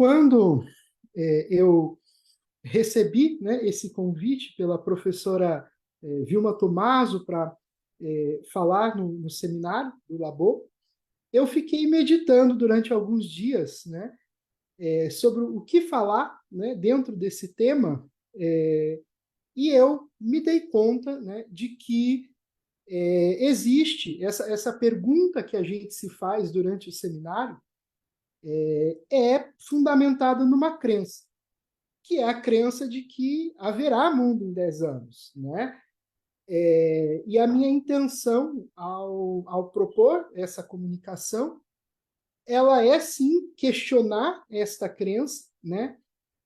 quando eu recebi, né, esse convite pela professora Vilma Tomaso para falar no seminário do Labo, eu fiquei meditando durante alguns dias, né, sobre o que falar, né, dentro desse tema, e eu me dei conta, né, de que existe essa pergunta que a gente se faz durante o seminário, é fundamentada numa crença, que é a crença de que haverá mundo em 10 anos, né? E a minha intenção ao propor essa comunicação, ela é sim questionar esta crença, né?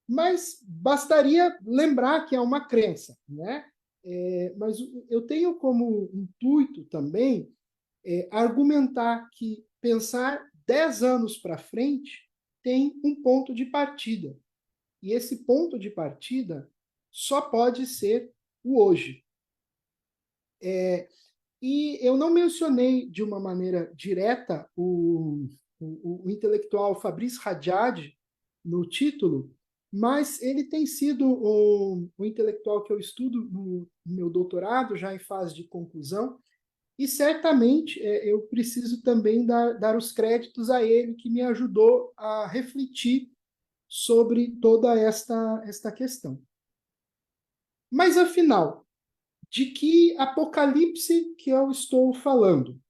Mas bastaria lembrar que é uma crença, né? Mas eu tenho como intuito também argumentar que pensar 10 anos para frente tem um ponto de partida. E esse ponto de partida só pode ser o hoje. E eu não mencionei de uma maneira direta o intelectual Fabrice Radiad no título, mas ele tem sido o intelectual que eu estudo no meu doutorado, já em fase de conclusão, e certamente eu preciso também dar os créditos a ele, que me ajudou a refletir sobre toda esta questão. Mas, afinal, de que apocalipse que eu estou falando?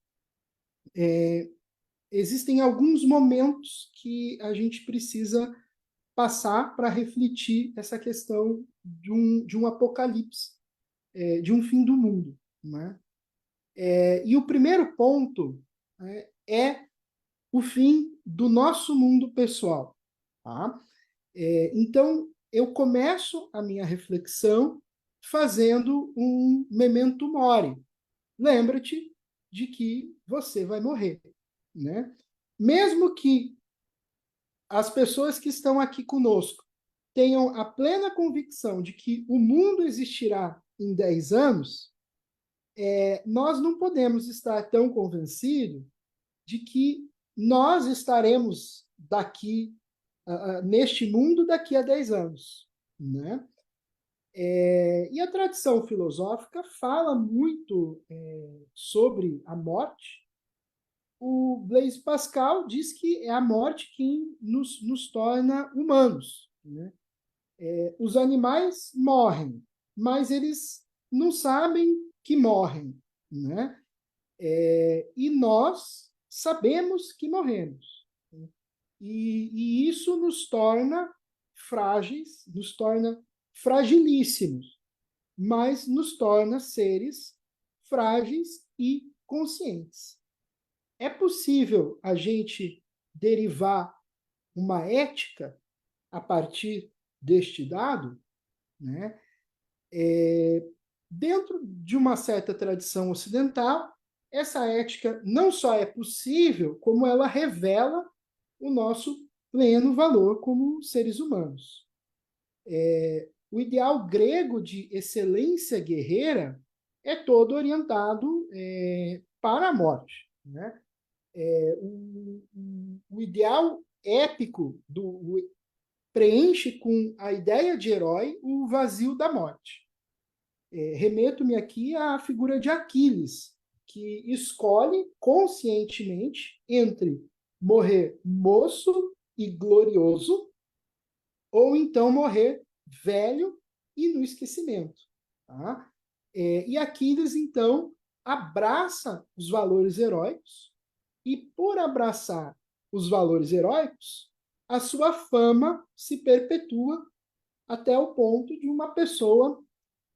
Existem alguns momentos que a gente precisa passar para refletir essa questão de um apocalipse, de um fim do mundo, né? E o primeiro ponto, né, é o fim do nosso mundo pessoal. Tá? Então, eu começo a minha reflexão fazendo um memento mori. Lembra-te de que você vai morrer. Né? Mesmo que as pessoas que estão aqui conosco tenham a plena convicção de que o mundo existirá em 10 anos, nós não podemos estar tão convencidos de que nós estaremos neste mundo daqui a 10 anos. Né? E a tradição filosófica fala muito sobre a morte. O Blaise Pascal diz que é a morte quem nos torna humanos. Né? Os animais morrem, mas eles não sabem que morrem. Né? E nós sabemos que morremos. Né? E isso nos torna frágeis, nos torna fragilíssimos, mas nos torna seres frágeis e conscientes. É possível a gente derivar uma ética a partir deste dado? Né? Dentro de uma certa tradição ocidental, essa ética não só é possível, como ela revela o nosso pleno valor como seres humanos. O ideal grego de excelência guerreira é todo orientado para a morte. Né? O ideal épico preenche com a ideia de herói o vazio da morte. Remeto-me aqui à figura de Aquiles, que escolhe conscientemente entre morrer moço e glorioso, ou então morrer velho e no esquecimento. Tá? E Aquiles, então, abraça os valores heróicos, e por abraçar os valores heróicos, a sua fama se perpetua até o ponto de uma pessoa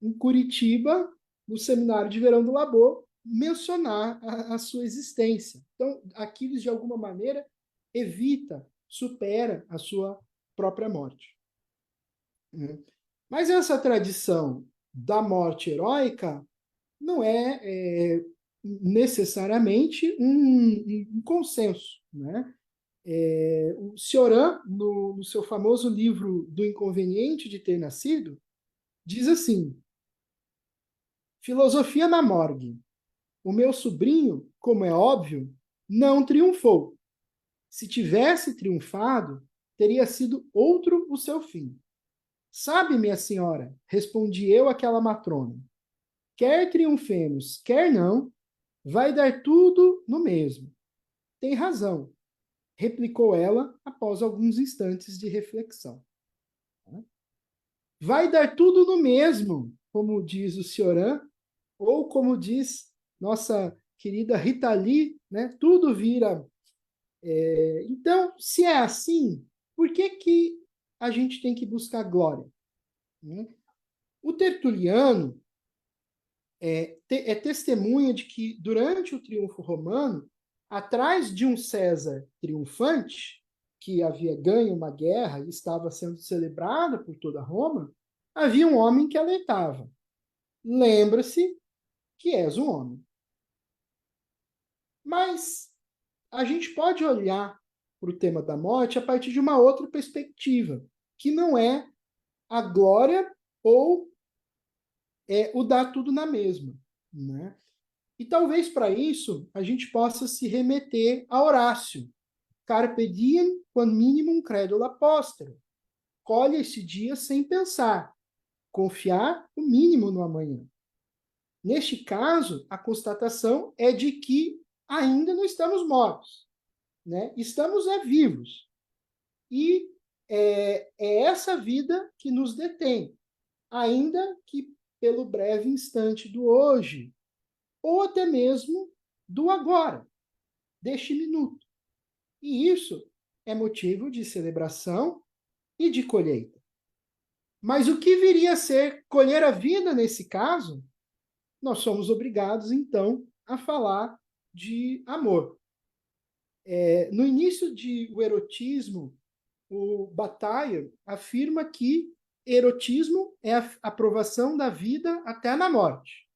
em Curitiba, no seminário de verão do Labor, mencionar a sua existência. Então, Aquiles, de alguma maneira, evita, supera a sua própria morte. Mas essa tradição da morte heróica não é necessariamente um consenso. Né? O Cioran, no seu famoso livro Do Inconveniente de Ter Nascido, diz assim: filosofia na morgue. O meu sobrinho, como é óbvio, não triunfou. Se tivesse triunfado, teria sido outro o seu fim. Sabe, minha senhora, respondi eu àquela matrona, quer triunfemos, quer não, vai dar tudo no mesmo. Tem razão, replicou ela após alguns instantes de reflexão. Vai dar tudo no mesmo, como diz o Cioran, ou como diz nossa querida Rita Lee, né? Tudo vira. Então, se é assim, por que, que a gente tem que buscar glória? Né? O Tertuliano é testemunha de que, durante o triunfo romano, atrás de um César triunfante, que havia ganho uma guerra e estava sendo celebrada por toda Roma, havia um homem que alertava: lembra-se que és um homem. Mas a gente pode olhar para o tema da morte a partir de uma outra perspectiva, que não é a glória ou o dar tudo na mesma. Né? E talvez para isso a gente possa se remeter a Horácio. Carpe diem quam minimum credula postere. Colhe esse dia sem pensar. Confiar o mínimo no amanhã. Neste caso, a constatação é de que ainda não estamos mortos. Né? Estamos vivos. E é essa vida que nos detém. Ainda que pelo breve instante do hoje, ou até mesmo do agora, deste minuto. E isso é motivo de celebração e de colheita. Mas o que viria a ser colher a vida nesse caso? Nós somos obrigados, então, a falar de amor. No início de O Erotismo, o Bataille afirma que erotismo é a aprovação da vida até na morte.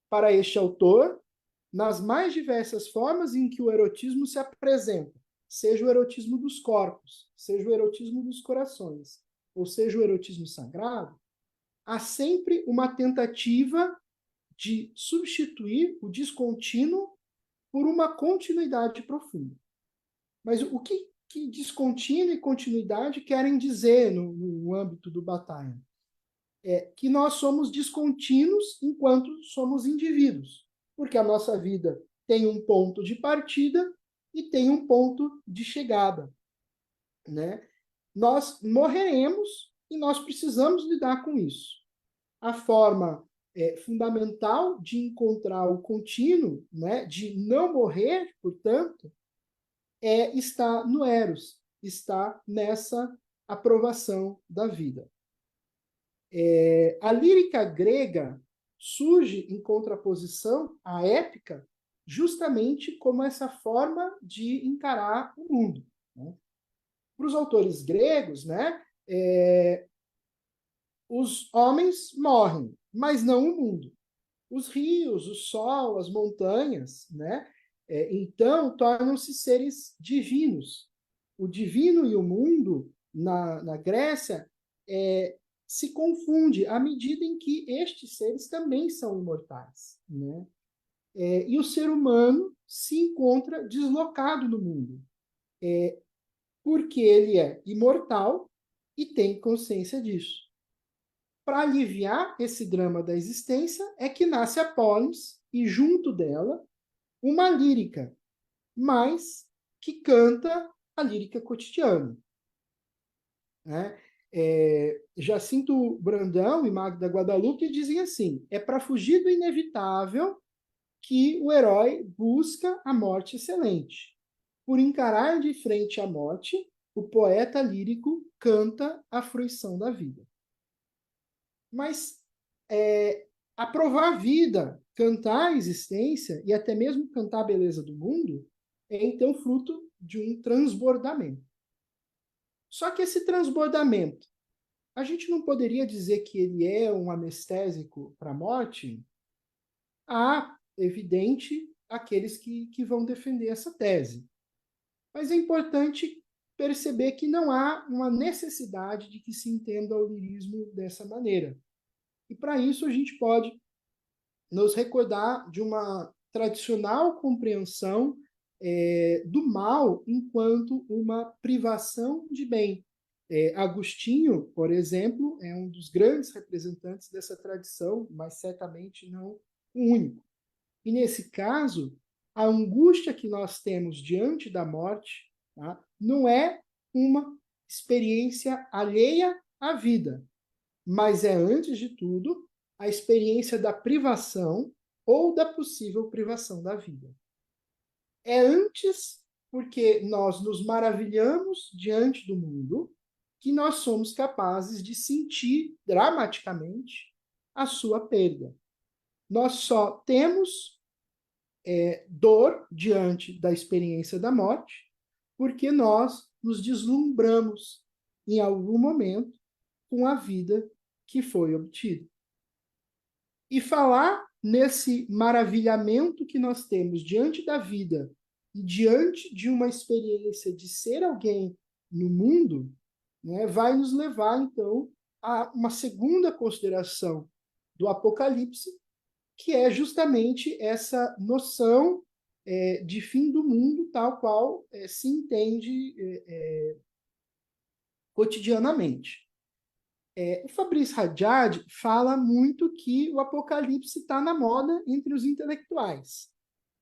Para este autor, nas mais diversas formas em que o erotismo se apresenta, seja o erotismo dos corpos, seja o erotismo dos corações, ou seja o erotismo sagrado, há sempre uma tentativa de substituir o descontínuo por uma continuidade profunda. Mas o que descontínuo e continuidade querem dizer no âmbito do Bataille? É que nós somos descontínuos enquanto somos indivíduos, porque a nossa vida tem um ponto de partida e tem um ponto de chegada. Né? Nós morreremos e nós precisamos lidar com isso. A forma fundamental de encontrar o contínuo, né, de não morrer, portanto, está no Eros, está nessa aprovação da vida. A lírica grega surge em contraposição à épica justamente como essa forma de encarar o mundo. Né? Para os autores gregos, né, os homens morrem, mas não o mundo. Os rios, o sol, as montanhas, né, então tornam-se seres divinos. O divino e o mundo, na Grécia, se confunde à medida em que estes seres também são imortais. Né? E o ser humano se encontra deslocado no mundo, porque ele é imortal e tem consciência disso. Para aliviar esse drama da existência é que nasce a Polis e, junto dela, uma lírica, mas que canta a lírica cotidiana. Né? Jacinto Brandão e Magda Guadalupe dizem assim: é para fugir do inevitável que o herói busca a morte excelente. Por encarar de frente a morte, o poeta lírico canta a fruição da vida. Mas aprovar a vida, cantar a existência e até mesmo cantar a beleza do mundo é então fruto de um transbordamento. Só que esse transbordamento, a gente não poderia dizer que ele é um anestésico para a morte? Há, evidente, aqueles que vão defender essa tese. Mas é importante perceber que não há uma necessidade de que se entenda o lirismo dessa maneira. E para isso a gente pode nos recordar de uma tradicional compreensão do mal enquanto uma privação de bem. Agostinho, por exemplo, é um dos grandes representantes dessa tradição, mas certamente não o único. E nesse caso, a angústia que nós temos diante da morte, tá, não é uma experiência alheia à vida, mas é, antes de tudo, a experiência da privação ou da possível privação da vida. É antes porque nós nos maravilhamos diante do mundo que nós somos capazes de sentir dramaticamente a sua perda. Nós só temos dor diante da experiência da morte porque nós nos deslumbramos em algum momento com a vida que foi obtida. E falar nesse maravilhamento que nós temos diante da vida e diante de uma experiência de ser alguém no mundo, né, vai nos levar, então, a uma segunda consideração do Apocalipse, que é justamente essa noção de fim do mundo, tal qual se entende cotidianamente. O Fabrice Haddad fala muito que o Apocalipse está na moda entre os intelectuais.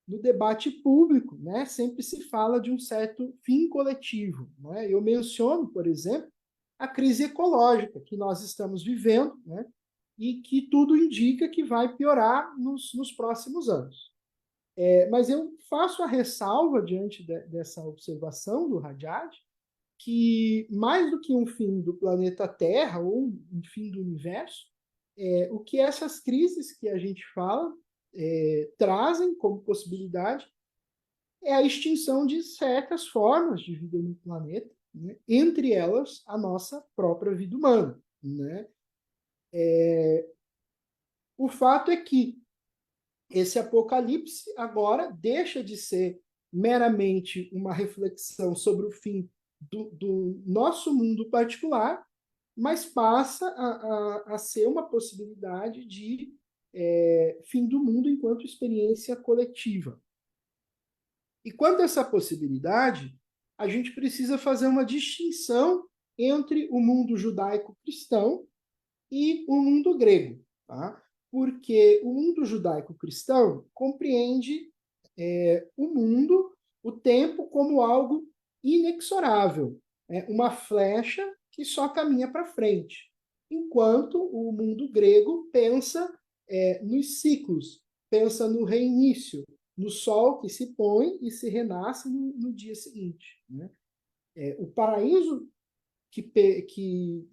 No debate público, né, sempre se fala de um certo fim coletivo. Né? Eu menciono, por exemplo, a crise ecológica que nós estamos vivendo, né, e que tudo indica que vai piorar nos próximos anos. Mas eu faço a ressalva diante dessa observação do Haddad, que mais do que um fim do planeta Terra ou um fim do universo, o que essas crises que a gente fala trazem como possibilidade é a extinção de certas formas de vida no planeta, né? Entre elas a nossa própria vida humana. Né? O fato é que esse apocalipse agora deixa de ser meramente uma reflexão sobre o fim do nosso mundo particular, mas passa a ser uma possibilidade de fim do mundo enquanto experiência coletiva. E quanto a essa possibilidade, a gente precisa fazer uma distinção entre o mundo judaico-cristão e o mundo grego, tá? Porque o mundo judaico-cristão compreende o mundo, o tempo, como algo inexorável, uma flecha que só caminha para frente, enquanto o mundo grego pensa nos ciclos, pensa no reinício, no sol que se põe e se renasce no dia seguinte. Né? O paraíso que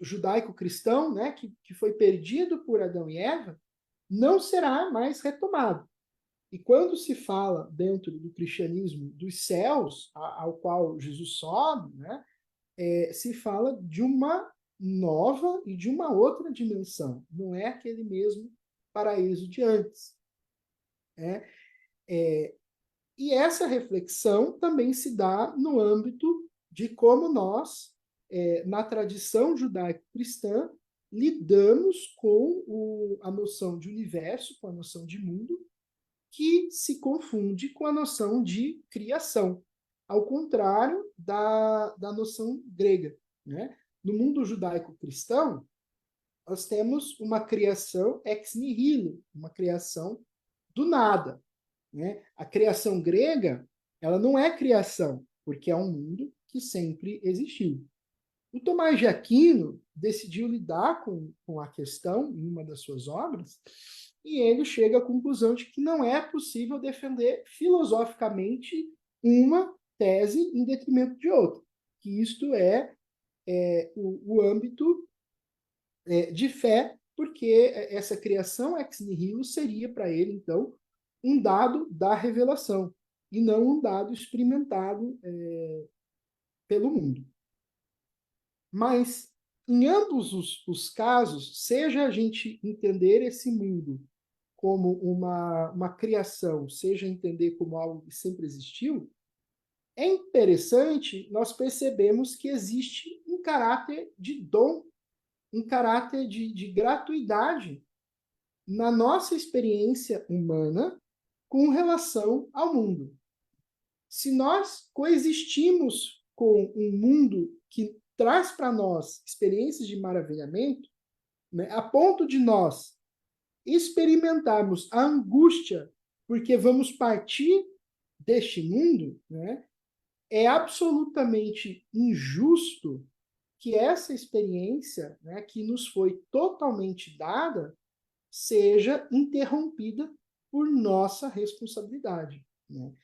judaico-cristão, né, que foi perdido por Adão e Eva, não será mais retomado. E quando se fala dentro do cristianismo dos céus, ao qual Jesus sobe, né, se fala de uma nova e de uma outra dimensão. Não é aquele mesmo paraíso de antes. Né? E essa reflexão também se dá no âmbito de como nós, na tradição judaico-cristã, lidamos com a noção de universo, com a noção de mundo, que se confunde com a noção de criação, ao contrário da noção grega. Né? No mundo judaico-cristão, nós temos uma criação ex nihilo, uma criação do nada. Né? A criação grega, ela não é criação, porque é um mundo que sempre existiu. O Tomás de Aquino decidiu lidar com a questão em uma das suas obras, e ele chega à conclusão de que não é possível defender filosoficamente uma tese em detrimento de outra, que isto o âmbito de fé, porque essa criação ex nihilo seria para ele, então, um dado da revelação, e não um dado experimentado pelo mundo. Mas, em ambos os casos, seja a gente entender esse mundo como uma criação, seja entender como algo que sempre existiu, é interessante nós percebemos que existe um caráter de dom, um caráter de gratuidade na nossa experiência humana com relação ao mundo. se nós coexistimos com um mundo que traz para nós experiências de maravilhamento, né, a ponto de nós experimentarmos a angústia porque vamos partir deste mundo, né, é absolutamente injusto que essa experiência, né, que nos foi totalmente dada, seja interrompida por nossa responsabilidade. Né?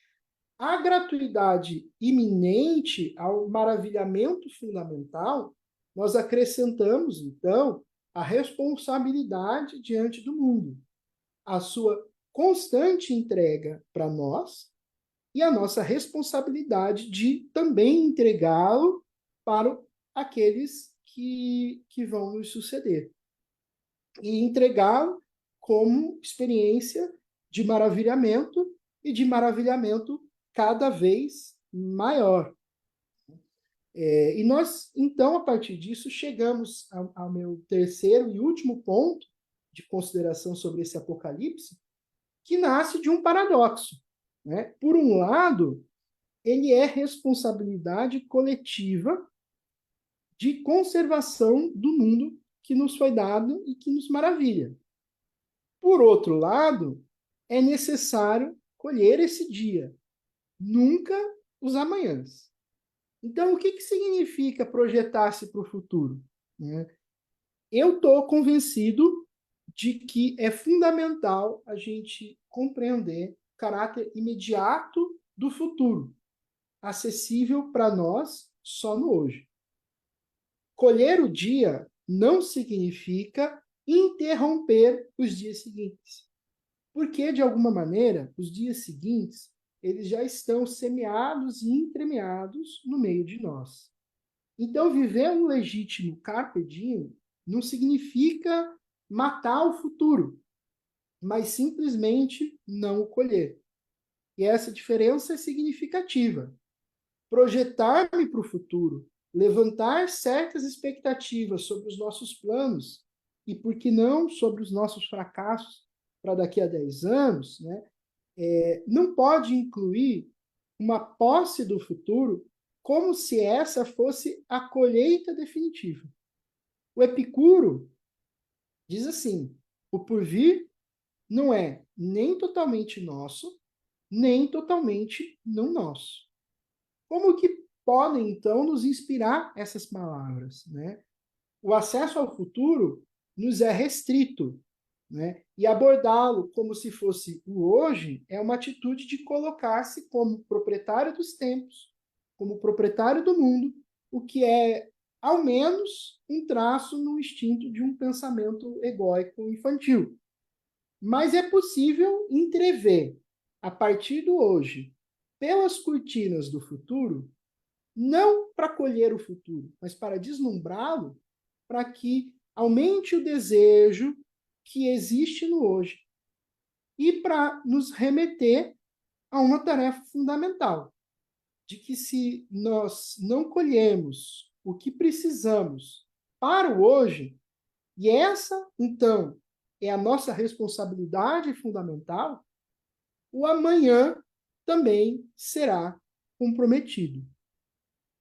A gratuidade iminente ao maravilhamento fundamental, nós acrescentamos, então, a responsabilidade diante do mundo, a sua constante entrega para nós e a nossa responsabilidade de também entregá-lo para aqueles que vão nos suceder. E entregá-lo como experiência de maravilhamento e de maravilhamento cada vez maior. E nós, então, a partir disso, chegamos ao meu terceiro e último ponto de consideração sobre esse Apocalipse, que nasce de um paradoxo. Né? Por um lado, ele é responsabilidade coletiva de conservação do mundo que nos foi dado e que nos maravilha. Por outro lado, é necessário colher esse dia, nunca os amanhãs. Então, o que significa projetar-se para o futuro? Eu estou convencido de que é fundamental a gente compreender o caráter imediato do futuro, acessível para nós só no hoje. Colher o dia não significa interromper os dias seguintes. Porque, de alguma maneira, os dias seguintes, eles já estão semeados e entremeados no meio de nós. Então, viver um legítimo carpe diem não significa matar o futuro, mas simplesmente não o colher. E essa diferença é significativa. Projetar-me para o futuro, levantar certas expectativas sobre os nossos planos e, por que não, sobre os nossos fracassos para daqui a 10 anos, né, não pode incluir uma posse do futuro como se essa fosse a colheita definitiva. O Epicuro diz assim: o porvir não é nem totalmente nosso, nem totalmente não nosso. Como que podem, então, nos inspirar essas palavras? Né? O acesso ao futuro nos é restrito, né? E abordá-lo como se fosse o hoje é uma atitude de colocar-se como proprietário dos tempos, como proprietário do mundo, o que é, ao menos, um traço no instinto de um pensamento egóico infantil. Mas é possível entrever, a partir do hoje, pelas cortinas do futuro, não para colher o futuro, mas para deslumbrá-lo, para que aumente o desejo que existe no hoje e para nos remeter a uma tarefa fundamental, de que se nós não colhemos o que precisamos para o hoje, e essa, então, é a nossa responsabilidade fundamental, o amanhã também será comprometido.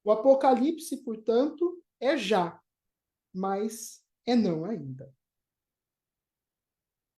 O Apocalipse, portanto, é já, mas é não ainda.